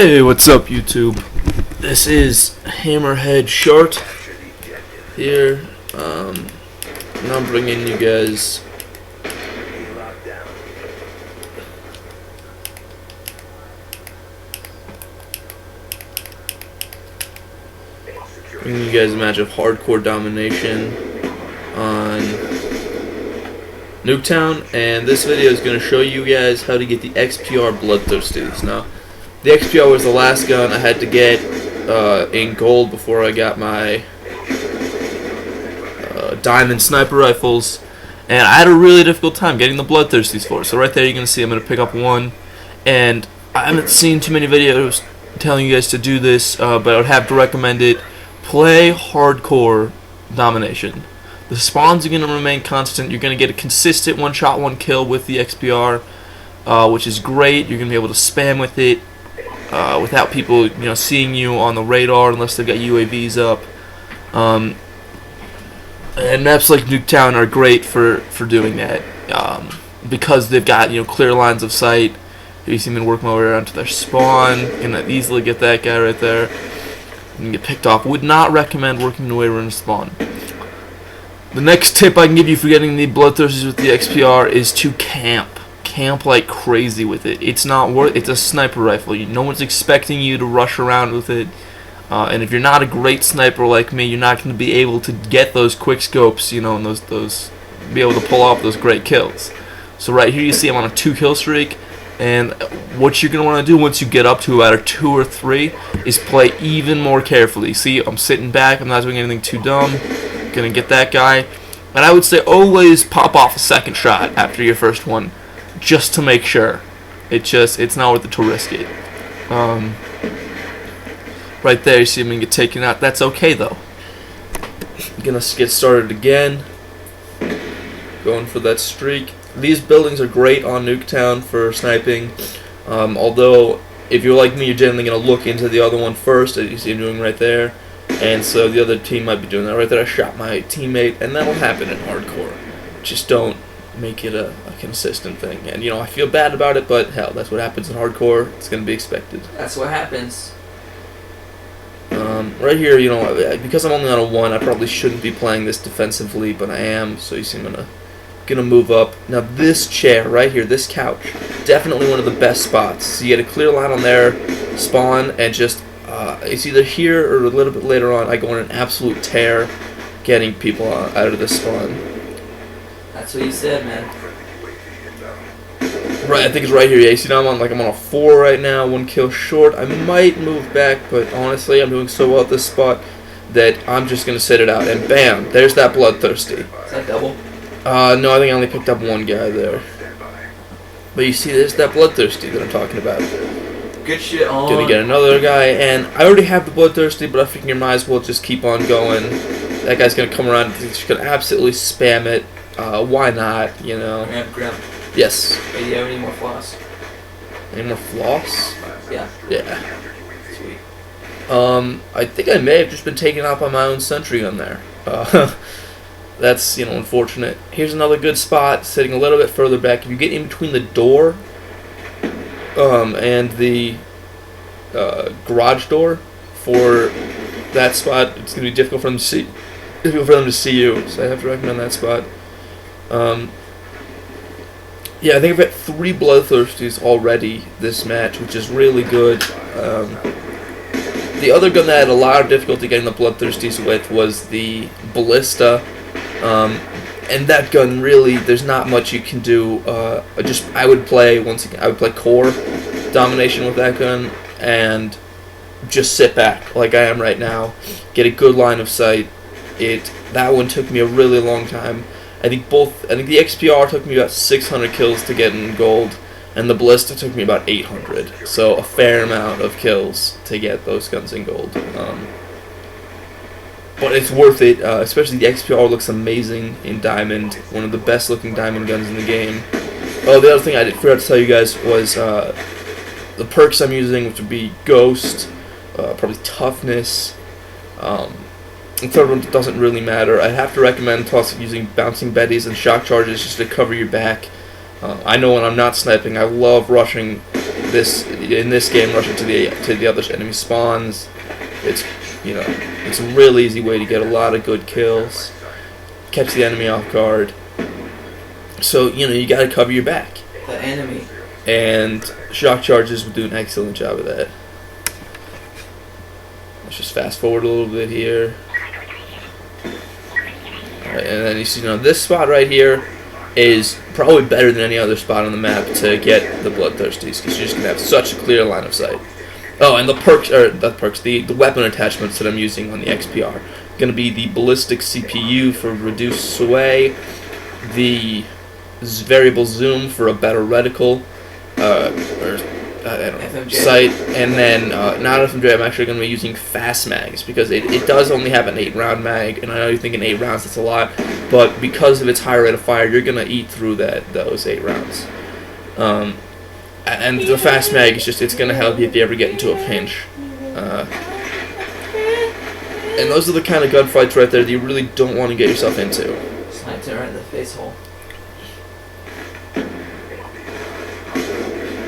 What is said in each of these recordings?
Hey, what's up, YouTube? This is Hammerhead Short here, and I'm bringing you guys a match of hardcore domination on Nuketown, and this video is going to show you guys how to get the XPR Bloodthirsties. Now, the XPR was the last gun I had to get in gold before I got my diamond sniper rifles, and I had a really difficult time getting the Bloodthirsties for it. So right there you're going to see I'm going to pick up one, and I haven't seen too many videos telling you guys to do this, but I would have to recommend it. Play hardcore domination. The spawns are going to remain constant. You're going to get a consistent one-shot, one-kill with the XPR, which is great. You're going to be able to spam with it without people, seeing you on the radar unless they've got UAVs up. And maps like Nuketown are great for doing that because they've got clear lines of sight. You see me working my way around to their spawn. Gonna easily get that guy right there. You can get picked off. Would not recommend working your way around spawn. The next tip I can give you for getting the Bloodthirsties with the XPR is to camp. Camp like crazy with it. It's not worth. It's a sniper rifle. No one's expecting you to rush around with it. And if you're not a great sniper like me, you're not going to be able to get those quick scopes, and those be able to pull off those great kills. So right here you see I'm on a 2-kill streak, and what you're going to want to do once you get up to about a 2 or 3 is play even more carefully. See, I'm sitting back, I'm not doing anything too dumb. Going to get that guy, and I would say always pop off a second shot after your first one, just to make sure. It's not worth it to risk it. Right there, you see him get taken out. That's okay though. Gonna get started again. Going for that streak. These buildings are great on Nuketown for sniping. Although, if you're like me, you're generally gonna look into the other one first, as you see him doing right there. And so the other team might be doing that. Right there, I shot my teammate, and that'll happen in hardcore. Just don't make it a consistent thing. And I feel bad about it, but hell, that's what happens in hardcore. It's gonna be expected. That's what happens. Right here, because I'm only on a 1, I probably shouldn't be playing this defensively, but I am. So you see, I'm gonna move up. Now this chair right here, this couch, definitely one of the best spots. So you get a clear line on there, spawn, and just it's either here or a little bit later on. I go on an absolute tear, getting people out of this spawn. That's what you said, man. Right, I think it's right here. Yeah, you see now I'm on a 4 right now, 1 kill short. I might move back, but honestly, I'm doing so well at this spot that I'm just gonna sit it out. And bam, there's that Bloodthirsty. Is that double? No, I think I only picked up 1 guy there. But you see, there's that Bloodthirsty that I'm talking about. Good shit on. Gonna get another guy, and I already have the Bloodthirsty, but I figure you might as well just keep on going. That guy's gonna come around, he's gonna absolutely spam it. Why not, Graham. Yes. Hey, do you have any more floss? Any more floss? Yeah. Yeah. Sweet. I think I may have just been taken out by my own sentry gun there. That's, unfortunate. Here's another good spot, sitting a little bit further back. If you get in between the door and the garage door for that spot, it's gonna be difficult for them to see. You. So I have to recommend that spot. Yeah, I think I've got 3 Bloodthirsties already this match, which is really good. The other gun that I had a lot of difficulty getting the Bloodthirsties with was the Ballista. And that gun, really, there's not much you can do. I would play core domination with that gun and just sit back like I am right now, get a good line of sight. That one took me a really long time. I think the XPR took me about 600 kills to get in gold, and the Ballista took me about 800. So a fair amount of kills to get those guns in gold. But it's worth it, especially the XPR looks amazing in Diamond. One of the best looking Diamond guns in the game. Oh, the other thing I forgot to tell you guys was the perks I'm using, which would be Ghost, probably Toughness. The third one doesn't really matter. I'd have to recommend using Bouncing Betties and Shock Charges just to cover your back. I know when I'm not sniping, I love rushing in this game, rushing to the other enemy spawns. It's it's a real easy way to get a lot of good kills, catch the enemy off guard. So you got to cover your back. The enemy. And shock charges would do an excellent job of that. Let's just fast forward a little bit here. Alright, and then you see this spot right here is probably better than any other spot on the map to get the Bloodthirsties, because you're just going to have such a clear line of sight. Oh, and the the weapon attachments that I'm using on the XPR. Going to be the ballistic CPU for reduced sway, the variable zoom for a better reticle, sight, and then not FMJ. I'm actually going to be using fast mags, because it does only have an 8-round mag, and I know you're thinking 8 rounds that's a lot, but because of its high rate of fire, you're going to eat through those 8 rounds. And the fast mag is it's going to help you if you ever get into a pinch. And those are the kind of gunfights right there that you really don't want to get yourself into. Sniped it right in the face hole.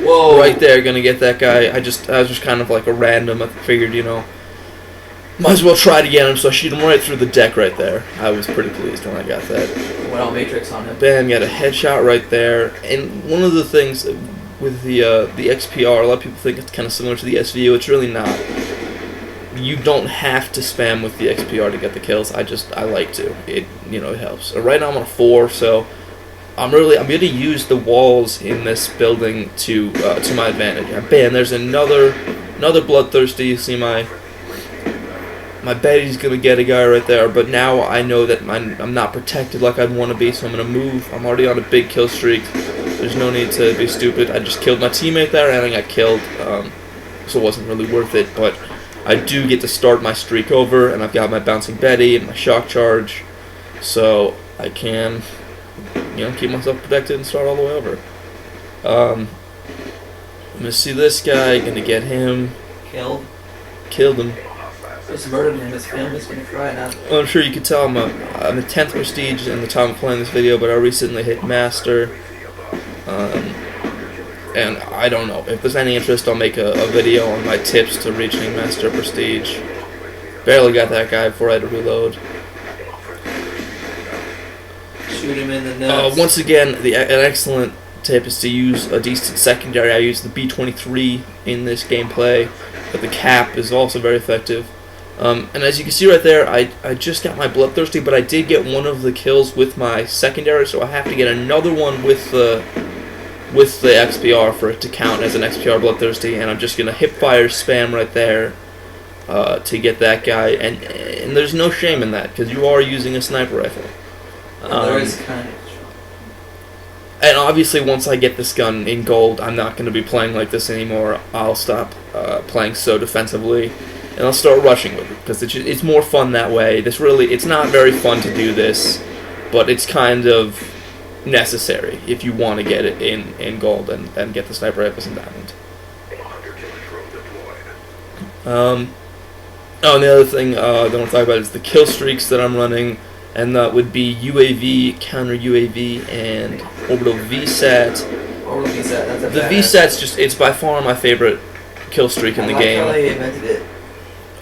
Whoa! Right there, gonna get that guy. I was just kind of like a random. I figured, might as well try to get him, so I shoot him right through the deck right there. I was pretty pleased when I got that. Went all Matrix on him. Bam, got a headshot right there. And one of the things with the XPR, a lot of people think it's kind of similar to the SVU. It's really not. You don't have to spam with the XPR to get the kills. I like to. It helps. Right now I'm on a 4, so I'm going to use the walls in this building to my advantage. And bam, there's another Bloodthirsty. You see my Betty's going to get a guy right there, but now I know that I'm not protected like I'd want to be, so I'm going to move. I'm already on a big kill streak. There's no need to be stupid. I just killed my teammate there, and I got killed, so it wasn't really worth it, but I do get to start my streak over, and I've got my bouncing Betty and my shock charge, so I can keep myself protected and start all the way over. I'm gonna see this guy, gonna get him. Killed him. Just murdered him. His family's gonna cry now. Well, I'm sure you could tell I'm a 10th prestige in the time of playing this video, but I recently hit master. And I don't know. If there's any interest, I'll make a video on my tips to reaching master prestige. Barely got that guy before I had to reload. Shoot him in the nuts. Once again, an excellent tip is to use a decent secondary. I use the B23 in this gameplay, but the cap is also very effective. And as you can see right there, I just got my Bloodthirsty, but I did get one of the kills with my secondary, so I have to get another one with the XPR for it to count as an XPR Bloodthirsty, and I'm just going to hipfire spam right there to get that guy, and there's no shame in that, because you are using a sniper rifle. There is kind of. And obviously, once I get this gun in gold, I'm not going to be playing like this anymore. I'll stop playing so defensively, and I'll start rushing with it, because it's more fun that way. It's not very fun to do this, but it's kind of necessary if you want to get it in gold and get the sniper rifles in diamond. And the other thing that I want to talk about is the kill streaks that I'm running, and that would be UAV, counter UAV, and orbital VSAT. Orbital VSAT, that's a The badass. VSAT's it's by far my favorite kill streak in the game. How they invented it.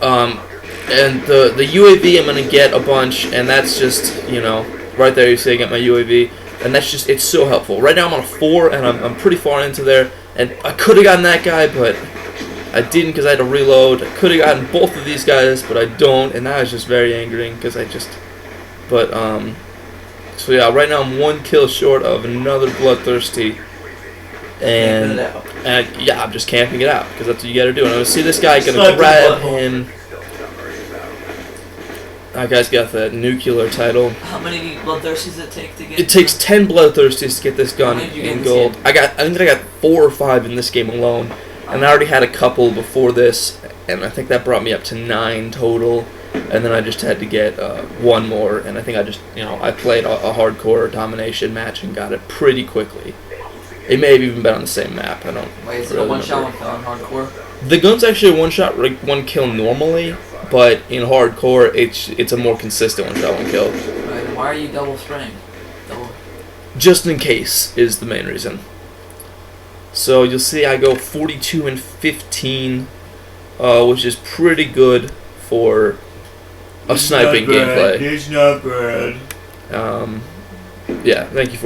And the UAV I'm gonna get a bunch, and that's just right there you see I got my UAV, and that's just it's so helpful. Right now I'm on a 4, and I'm pretty far into there, and I could have gotten that guy, but I didn't because I had to reload. I could have gotten both of these guys, but I don't, and that was just very angering because so yeah, right now I'm 1 kill short of another Bloodthirsty, and yeah, I'm just camping it out because that's what you gotta do. And I see this guy gonna grab him. That guy's got the nuclear title. How many Bloodthirsties does it take to get? It takes 10 Bloodthirsties to get this gun in gold. I think I got 4 or 5 in this game alone, and I already had a couple before this, and I think that brought me up to 9 total. And then I just had to get 1 more, and I think I just I played a hardcore domination match and got it pretty quickly. It may have even been on the same map. I don't. Wait, is it a one-shot, one-kill on hardcore? The gun's actually a one-shot, 1 kill normally, but in hardcore, it's a more consistent 1-shot, 1 kill. Right, why are you double spraying? Just in case is the main reason. So you'll see I go 42 and 15, which is pretty good for a sniping gameplay. It's not bad. Yeah, thank you for